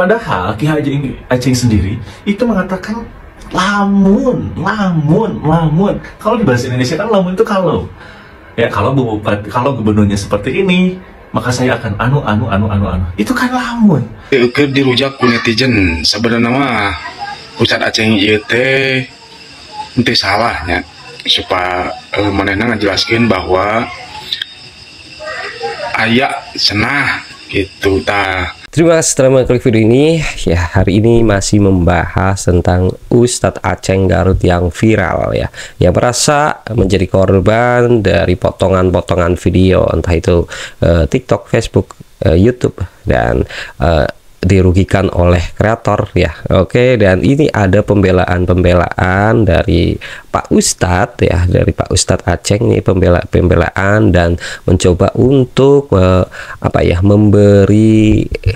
Padahal Ki Haji Aceng sendiri itu mengatakan lamun. Kalau di bahasa Indonesia kan lamun itu kalau. Ya kalau bupati, kalau gubernurnya seperti ini, maka saya akan anu. Itu kan lamun. Ke dirujak ku netizen sebenarnya mah Ustadz Aceng ieu teh teu salahnya supaya manehna ngajelaskeun bahwa aya cenah gitu tah. Terima kasih telah mengklik video ini. Ya, hari ini masih membahas tentang Ustadz Aceng Garut yang viral ya, yang merasa menjadi korban dari potongan-potongan video, entah itu TikTok, Facebook, YouTube, dan dirugikan oleh kreator ya. Oke, dan ini ada pembelaan dari Pak Ustadz ya, dari Pak Ustadz Aceng nih, pembelaan dan mencoba untuk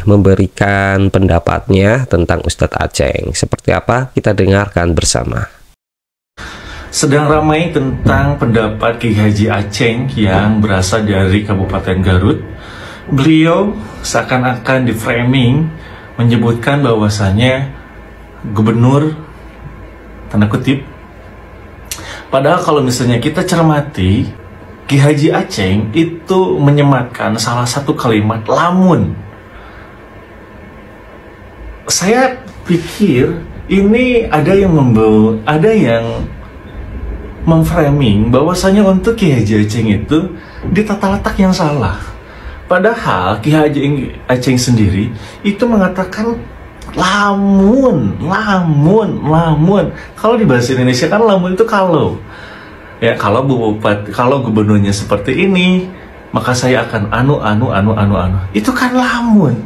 memberikan pendapatnya tentang Ustadz Aceng. Seperti apa? Kita dengarkan bersama. Sedang ramai tentang pendapat Ki Haji Aceng yang berasal dari Kabupaten Garut. Beliau seakan-akan di framing menyebutkan bahwasanya gubernur tanda kutip. Padahal kalau misalnya kita cermati, Ki Haji Aceng itu menyematkan salah satu kalimat lamun. Saya pikir ini ada yang memframing bahwasanya untuk Ki Haji Aceng itu di tata letak yang salah. Padahal Ki Haji Aceng sendiri itu mengatakan lamun. Kalau di bahasa Indonesia kan lamun itu kalau. Ya kalau bupati, kalau gubernurnya seperti ini, maka saya akan anu. Itu kan lamun.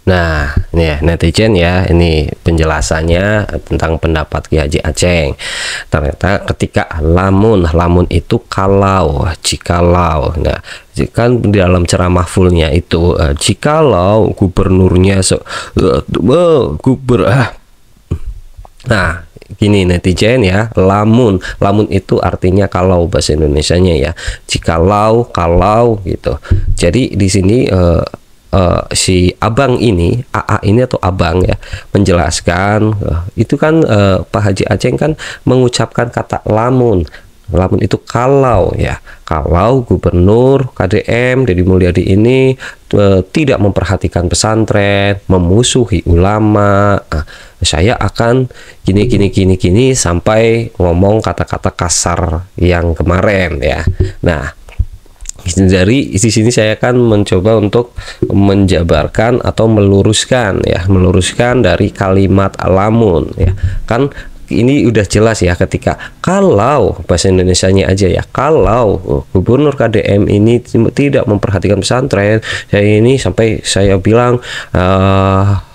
Nah, ini ya, netizen ya, ini penjelasannya tentang pendapat Ki Haji Aceng. Ternyata ketika lamun itu kalau, jikalau. Nah, kan di dalam ceramah fullnya itu jikalau gubernurnya Nah, gini netizen ya, lamun itu artinya kalau bahasa Indonesianya ya, jikalau, kalau gitu. Jadi di sini si abang ini, AA ini atau abang ya, menjelaskan itu kan Pak Haji Aceng kan mengucapkan kata lamun itu kalau ya, kalau gubernur KDM Deddy Mulyadi ini tidak memperhatikan pesantren, memusuhi ulama, saya akan gini sampai ngomong kata-kata kasar yang kemarin ya. Nah, dari di sini saya akan mencoba untuk menjabarkan atau meluruskan dari kalimat lamun ya. Kan ini udah jelas ya, ketika kalau bahasa Indonesianya aja ya, kalau gubernur KDM ini tidak memperhatikan pesantren, saya bilang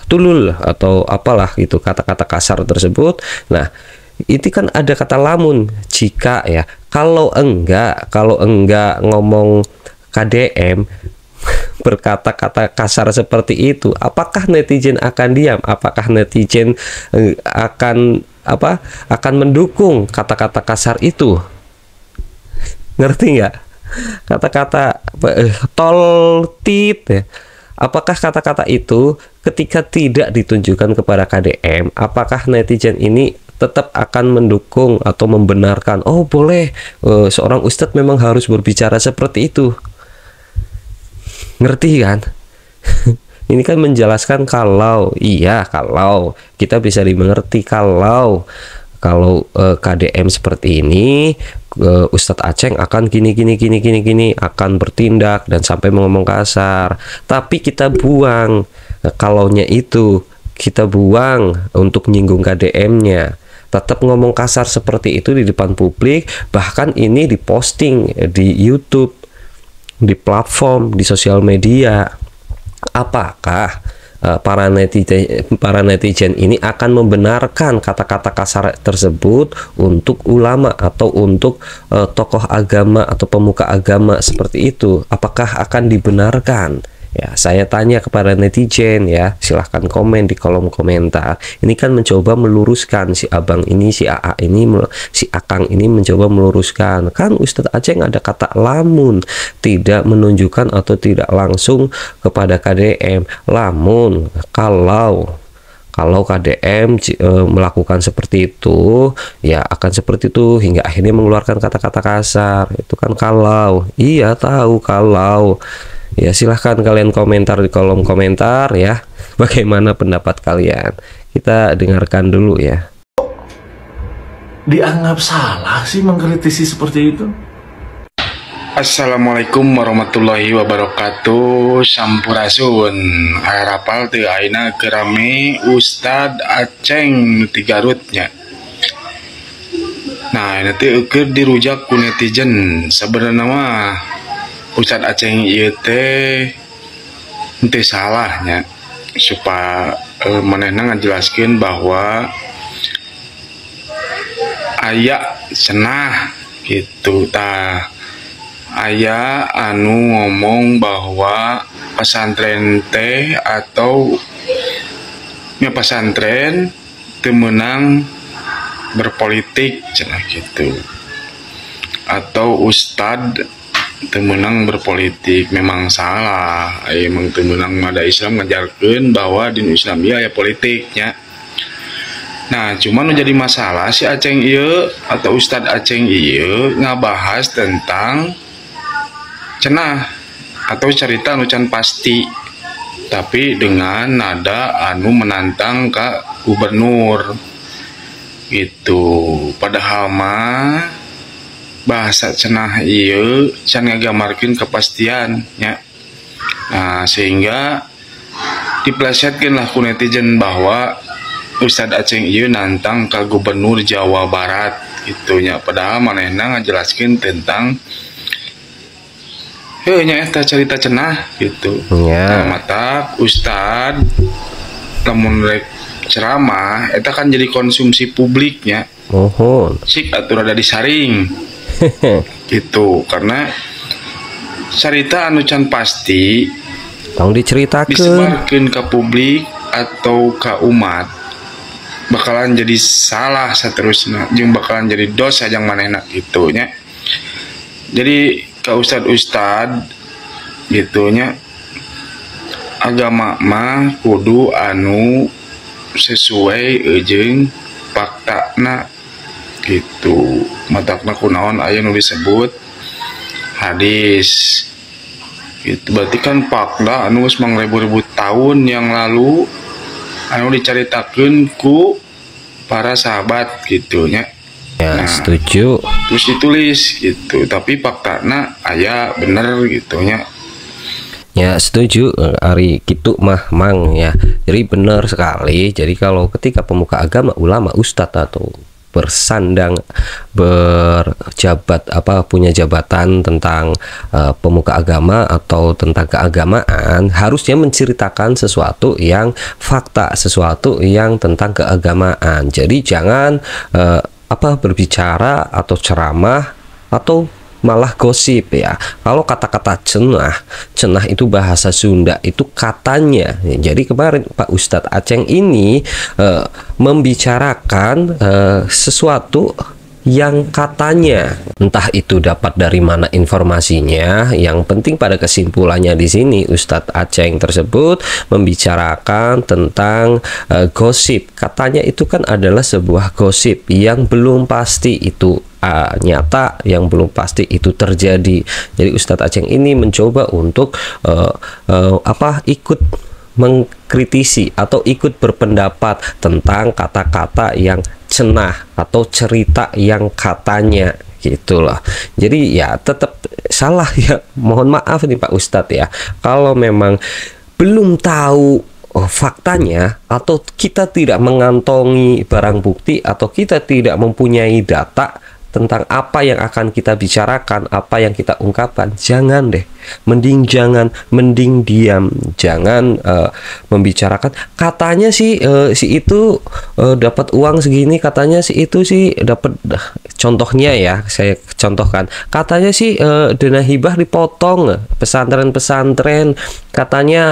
tulul atau apalah gitu, kata-kata kasar tersebut. Nah, itu kan ada kata lamun jika ya, kalau enggak ngomong KDM berkata-kata kasar seperti itu, apakah netizen akan diam? Apakah netizen akan mendukung kata-kata kasar itu? Ngerti nggak? Kata-kata tol tit ya. Apakah kata-kata itu ketika tidak ditunjukkan kepada KDM, apakah netizen ini tetap akan mendukung atau membenarkan, oh boleh, seorang ustadz memang harus berbicara seperti itu? Ngerti kan? Ini kan menjelaskan kalau, iya kalau kita bisa dimengerti, kalau KDM seperti ini, Ustadz Aceng akan gini akan bertindak dan sampai ngomong kasar. Tapi kita buang kalaunya itu, kita buang untuk nyinggung KDM-nya. Tetap ngomong kasar seperti itu di depan publik, bahkan ini diposting di YouTube, di platform, di sosial media. Apakah para netizen ini akan membenarkan kata-kata kasar tersebut untuk ulama atau untuk tokoh agama atau pemuka agama seperti itu? Apakah akan dibenarkan? Ya, saya tanya kepada netizen ya, silahkan komen di kolom komentar. Ini kan mencoba meluruskan si abang ini, si AA ini, si Akang ini mencoba meluruskan. Kan Ustadz Aceng ada kata lamun, tidak menunjukkan atau tidak langsung kepada KDM. Lamun, kalau KDM melakukan seperti itu, ya akan seperti itu hingga akhirnya mengeluarkan kata-kata kasar. Itu kan kalau. Iya, tahu kalau. Ya, silahkan kalian komentar di kolom komentar ya. Bagaimana pendapat kalian? Kita dengarkan dulu ya. Dianggap salah sih mengkritisi seperti itu? Assalamualaikum warahmatullahi wabarakatuh. Sampurasun. Harapal teu aina kerame Ustadz Aceng ti Garutnya. Nah, nanti ukur dirujak ku netizen. Sebenarnya mah Ustadz Aceng ieu teh teu salahnya, supaya manehna ngajelaskeun bahwa aya cenah gitu tah. Aya anu ngomong bahwa pesantren teh atau pesantren teu meunang berpolitik cenah gitu, atau ustad teu meunang berpolitik. Memang salah, emang teu meunang mada Islam ngajarkeun bahwa di Islam ieu aya politiknya. Nah, cuman jadi masalah si Aceng ieu atau Ustadz Aceng ieu ngabahas tentang cenah atau cerita anu can pasti, tapi dengan nada anu menantang ke gubernur gitu. Padahal mah bahasa cenah ieu can ngagamarkeun kepastian nya. Nah, sehingga diplesetkeun lah ku netizen bahwa Ustadz Aceng ieu nantang ke gubernur Jawa Barat gitu nya. Padahal manehna ngajelaskeun tentang nya eta cerita cenah gitu. Ya. Nah, mata Ustad lamun rek ceramah eta kan jadi konsumsi publiknya. Mohon. Sik atuh rada disaring. Gitu, karena cerita anu can pasti tong diceritakeun, disebarkeun ke publik atau ke umat bakalan jadi salah saterusna, jeung bakalan jadi dosa jeung manehna gitu nya. Jadi ke ustad gitunya, agama mah kudu anu sesuai jeung faktakna gitu. Matakna kunaon aya nu disebut hadis gitu. Berarti kan fakta anu geus 1000 tahun yang lalu anu dicaritakeun ku para sahabat gitu nya. Ya, nah, setuju. Terus ditulis gitu, tapi faktana aya bener gitu nya. Ya, setuju Ari gitu mah mang ya. Jadi benar sekali. Jadi kalau ketika pemuka agama, ulama, ustadz atau bersandang berjabat punya jabatan tentang pemuka agama atau tentang keagamaan, harusnya menceritakan sesuatu yang fakta, sesuatu yang tentang keagamaan. Jadi jangan berbicara atau ceramah atau malah gosip ya. Kalau kata-kata cenah itu bahasa Sunda, itu katanya. Jadi kemarin Pak Ustadz Aceng ini membicarakan sesuatu yang katanya, entah itu dapat dari mana informasinya. Yang penting pada kesimpulannya di sini Ustadz Aceng tersebut membicarakan tentang gosip. Katanya itu kan adalah sebuah gosip yang belum pasti itu nyata, yang belum pasti itu terjadi. Jadi Ustadz Aceng ini mencoba untuk ikut mengkritisi atau ikut berpendapat tentang kata-kata yang cenah atau cerita yang katanya gitulah. Jadi ya tetap salah ya. Mohon maaf nih Pak Ustadz ya, kalau memang belum tahu faktanya atau kita tidak mengantongi barang bukti atau kita tidak mempunyai data tentang apa yang akan kita bicarakan, apa yang kita ungkapkan, jangan deh mending jangan, mending diam, jangan membicarakan katanya sih si itu dapat uang segini, katanya si itu sih dapat, contohnya ya saya contohkan, katanya sih dana hibah dipotong, pesantren-pesantren katanya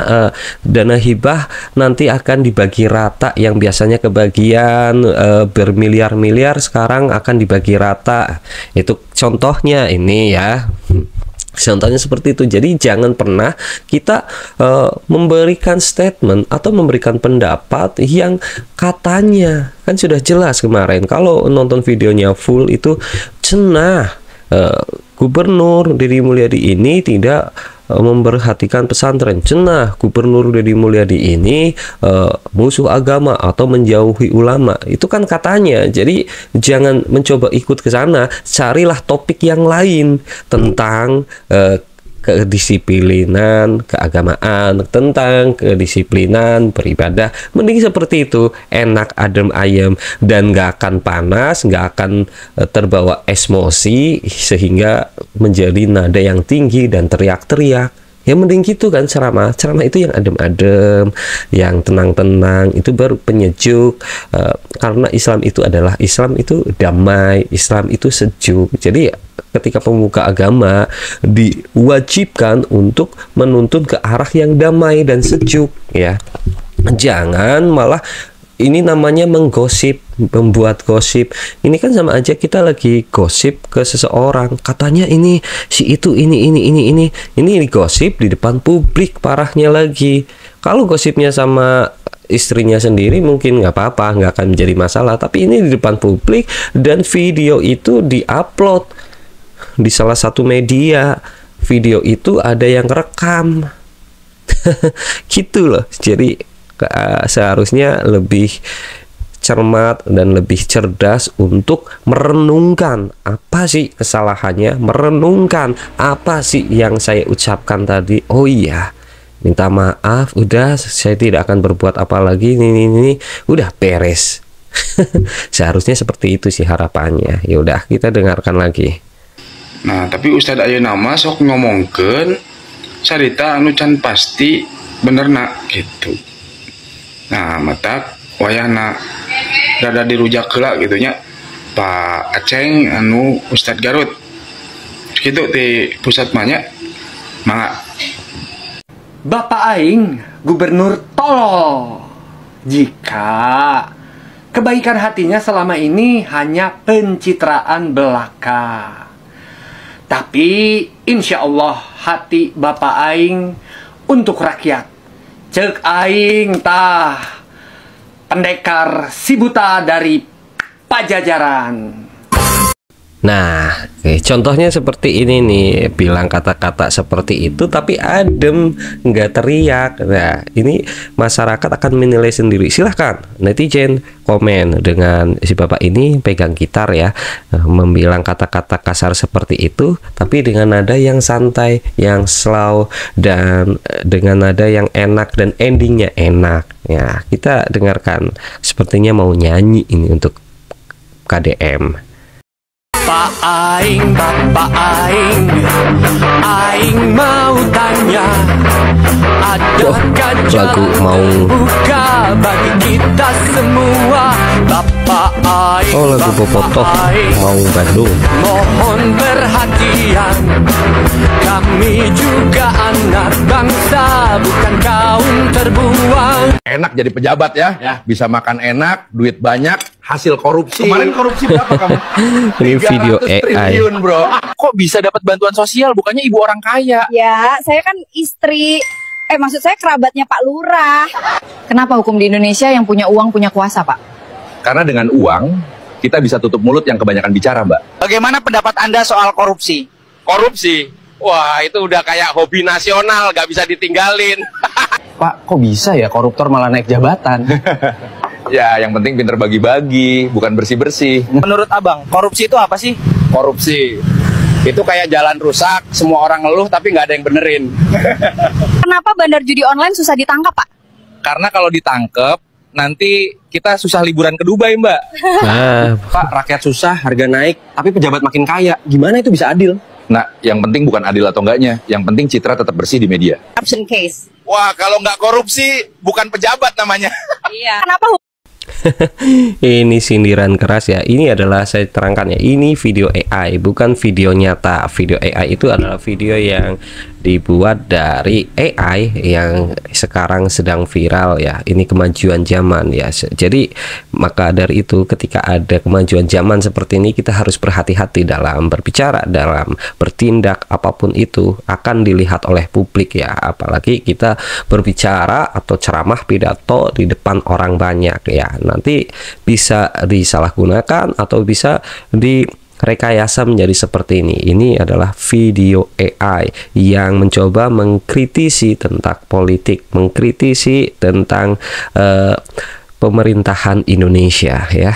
dana hibah nanti akan dibagi rata, yang biasanya kebagian bermiliar-miliar sekarang akan dibagi rata. Itu contohnya ini ya. Contohnya seperti itu. Jadi jangan pernah kita memberikan statement atau memberikan pendapat yang katanya, kan sudah jelas kemarin kalau nonton videonya full itu cenah Gubernur Deddy Mulyadi ini tidak memperhatikan pesantren, cenah Gubernur Deddy Mulyadi ini musuh agama atau menjauhi ulama. Itu kan katanya. Jadi jangan mencoba ikut ke sana, carilah topik yang lain tentang kedisiplinan keagamaan, tentang kedisiplinan beribadah. Mending seperti itu, enak adem ayem dan nggak akan panas, nggak akan terbawa emosi sehingga menjadi nada yang tinggi dan teriak-teriak. Ya mending gitu kan, ceramah itu yang adem-adem, yang tenang-tenang, itu baru penyejuk. Karena Islam itu damai, Islam itu sejuk. Jadi ketika pemuka agama diwajibkan untuk menuntun ke arah yang damai dan sejuk ya. Jangan malah ini namanya menggosip, membuat gosip. Ini kan sama aja kita lagi gosip ke seseorang. Katanya ini si itu ini gosip di depan publik, parahnya lagi. Kalau gosipnya sama istrinya sendiri mungkin nggak apa-apa, nggak akan menjadi masalah. Tapi ini di depan publik dan video itu diupload di salah satu media. Video itu ada yang rekam. Gitu loh. Jadi seharusnya lebih cermat dan lebih cerdas untuk merenungkan apa sih kesalahannya, merenungkan apa sih yang saya ucapkan tadi. Oh iya, minta maaf, udah saya tidak akan berbuat apa lagi, ini udah beres. Seharusnya seperti itu sih harapannya. Ya udah, kita dengarkan lagi. Nah, tapi Ustadz ayeuna mah sok ngomongkeun sarita anu can pasti bener nak gitu. Nah, mata wayahna rada dirujak heula gitu nya Pak Aceng anu Ustadz Garut. Kitu di pusat mah nya. Mangga. Bapak aing gubernur tolol. Jika kebaikan hatinya selama ini hanya pencitraan belaka. Tapi insya Allah hati Bapak aing untuk rakyat. Cek aing tah pendekar si buta dari Pajajaran. Nah, contohnya seperti ini nih, bilang kata-kata seperti itu tapi adem, nggak teriak. Nah, ini masyarakat akan menilai sendiri. Silahkan netizen komen dengan si bapak ini pegang gitar ya, membilang kata-kata kasar seperti itu, tapi dengan nada yang santai, yang slow, dan dengan nada yang enak dan endingnya enak. Ya, kita dengarkan. Sepertinya mau nyanyi ini untuk KDM. Pak aing, bapak aing mau tanya, adakah lagu mau buka bagi kita semua? Bapak aing, lagu Bobotoh mau Bandung. Mohon perhatian, kami juga anak bangsa, bukan kaum terbuang. Enak jadi pejabat ya, bisa makan enak, duit banyak, hasil korupsi. Kemarin korupsi berapa kamu? Ini video 300 AI. triliun bro. Kok bisa dapat bantuan sosial? Bukannya ibu orang kaya. Ya, saya kan istri, maksud saya kerabatnya Pak Lurah. Kenapa hukum di Indonesia yang punya uang punya kuasa, Pak? Karena dengan uang, kita bisa tutup mulut yang kebanyakan bicara, Mbak. Bagaimana pendapat Anda soal korupsi? Korupsi? Wah, itu udah kayak hobi nasional, gak bisa ditinggalin. Pak, kok bisa ya koruptor malah naik jabatan? Ya, yang penting pinter bagi-bagi, bukan bersih-bersih. Menurut Abang, korupsi itu apa sih? Korupsi itu kayak jalan rusak, semua orang ngeluh tapi nggak ada yang benerin. Kenapa bandar judi online susah ditangkap, Pak? Karena kalau ditangkep, nanti kita susah liburan ke Dubai, Mbak. Nah, Pak, rakyat susah, harga naik, tapi pejabat makin kaya. Gimana itu bisa adil? Nah, yang penting bukan adil atau enggaknya, yang penting citra tetap bersih di media. Absent case. Wah, kalau nggak korupsi, bukan pejabat namanya. Iya. Kenapa Ini sindiran keras ya. Ini adalah, saya terangkan ya, ini video AI, bukan video nyata. Video AI itu adalah video yang dibuat dari AI yang sekarang sedang viral ya. Ini kemajuan zaman ya. Jadi maka dari itu ketika ada kemajuan zaman seperti ini, kita harus berhati-hati dalam berbicara, dalam bertindak, apapun itu akan dilihat oleh publik ya. Apalagi kita berbicara atau ceramah pidato di depan orang banyak ya. Nanti bisa disalahgunakan atau bisa direkayasa menjadi seperti ini. Ini adalah video AI yang mencoba mengkritisi tentang politik, mengkritisi tentang pemerintahan Indonesia ya.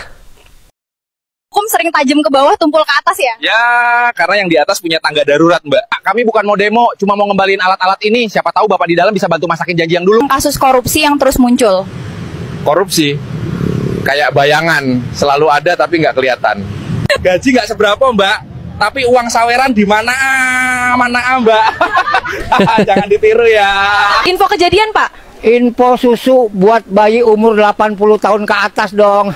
hukum sering tajam ke bawah, tumpul ke atas ya? Ya, karena yang di atas punya tangga darurat, Mbak. Kami bukan mau demo, cuma mau ngembaliin alat-alat ini. Siapa tahu Bapak di dalam bisa bantu masakin janji yang dulu. Kasus korupsi yang terus muncul. Korupsi kayak bayangan, selalu ada tapi nggak kelihatan. Gaji nggak seberapa, Mbak, tapi uang saweran di mana Mbak. Jangan ditiru ya. Info kejadian, Pak. Info susu buat bayi umur 80 tahun ke atas dong.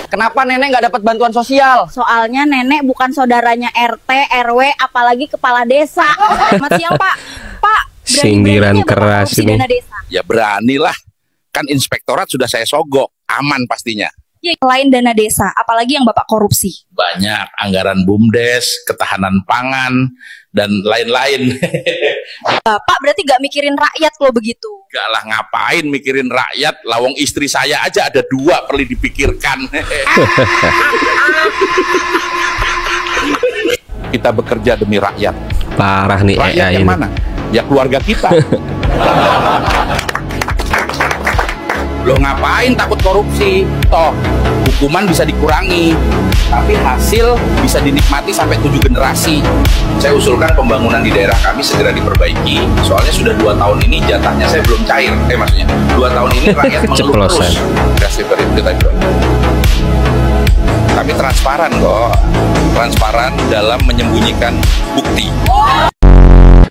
Kenapa nenek nggak dapat bantuan sosial? Soalnya nenek bukan saudaranya RT, RW, apalagi kepala desa. Selamat siang, Pak. Pak, Sindiran keras ini. Ya beranilah, kan inspektorat sudah saya sogok, aman pastinya. Ya, selain dana desa, apalagi yang Bapak korupsi? Banyak, anggaran BUMDes, ketahanan pangan, dan lain-lain. Bapak berarti gak mikirin rakyat kalau begitu? Gak lah, ngapain mikirin rakyat, lawang istri saya aja ada 2 perlu dipikirkan. Kita bekerja demi rakyat. Parah nih Rakyat AI yang ini. mana? Ya keluarga kita. Lo ngapain takut korupsi? Toh hukuman bisa dikurangi, tapi hasil bisa dinikmati sampai 7 generasi. Saya usulkan pembangunan di daerah kami segera diperbaiki. Soalnya sudah 2 tahun ini jatahnya saya belum cair. Maksudnya 2 tahun ini rakyat mengeluh terus. Kasih berita. Kami transparan kok, transparan dalam menyembunyikan bukti.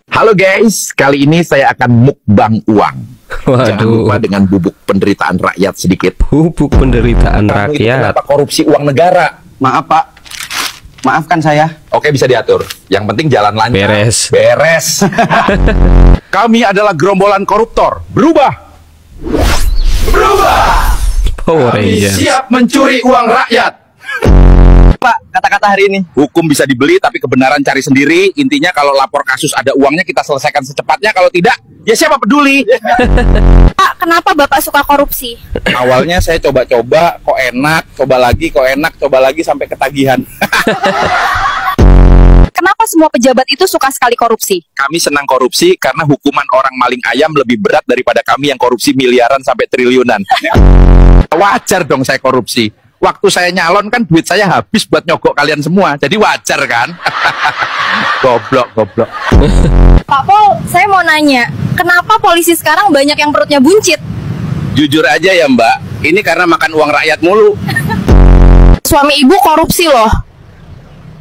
Halo guys, kali ini saya akan mukbang uang. Jangan lupa dengan bubuk penderitaan rakyat sedikit. Bubuk penderitaan rakyat. Kenapa korupsi uang negara? Maaf Pak, maafkan saya. Oke, bisa diatur. Yang penting jalan lancar. Beres. Kami adalah gerombolan koruptor. Berubah. Power Kami Rangers. siap mencuri uang rakyat. Pak, kata-kata hari ini. Hukum bisa dibeli, tapi kebenaran cari sendiri. Intinya kalau lapor kasus ada uangnya, kita selesaikan secepatnya. Kalau tidak, ya siapa peduli. Pak, kenapa Bapak suka korupsi? Awalnya saya coba-coba, kok enak, coba lagi, kok enak, coba lagi sampai ketagihan. Kenapa semua pejabat itu suka sekali korupsi? Kami senang korupsi karena hukuman orang maling ayam lebih berat daripada kami yang korupsi miliaran sampai triliunan. Wajar dong saya korupsi. Waktu saya nyalon kan duit saya habis buat nyogok kalian semua. Jadi wajar kan? Goblok. Pak Pol, saya mau nanya, kenapa polisi sekarang banyak yang perutnya buncit? Jujur aja ya Mbak, ini karena makan uang rakyat mulu. Suami ibu korupsi loh.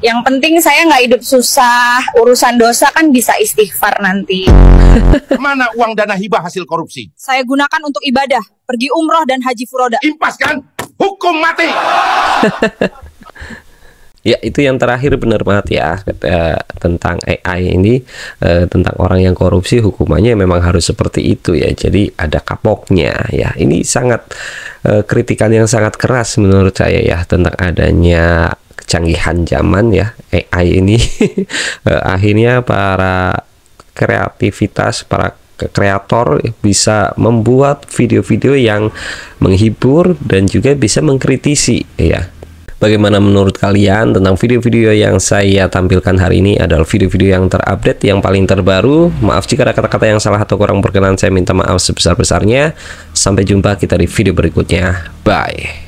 Yang penting saya nggak hidup susah, urusan dosa kan bisa istighfar nanti. Mana uang dana hibah hasil korupsi? Saya gunakan untuk ibadah, pergi umroh dan haji furoda. Impas kan? Hukum mati. Ya, itu yang terakhir benar banget ya, tentang AI ini, tentang orang yang korupsi hukumannya memang harus seperti itu ya. Jadi ada kapoknya ya. Ini sangat kritikan yang sangat keras menurut saya ya, tentang adanya kecanggihan zaman ya, AI ini. Akhirnya para kreator bisa membuat video-video yang menghibur dan juga bisa mengkritisi ya. Bagaimana menurut kalian tentang video-video yang saya tampilkan hari ini? Adalah video-video yang terupdate, yang paling terbaru. Maaf jika ada kata-kata yang salah atau kurang berkenan, saya minta maaf sebesar-besarnya. Sampai jumpa kita di video berikutnya. Bye.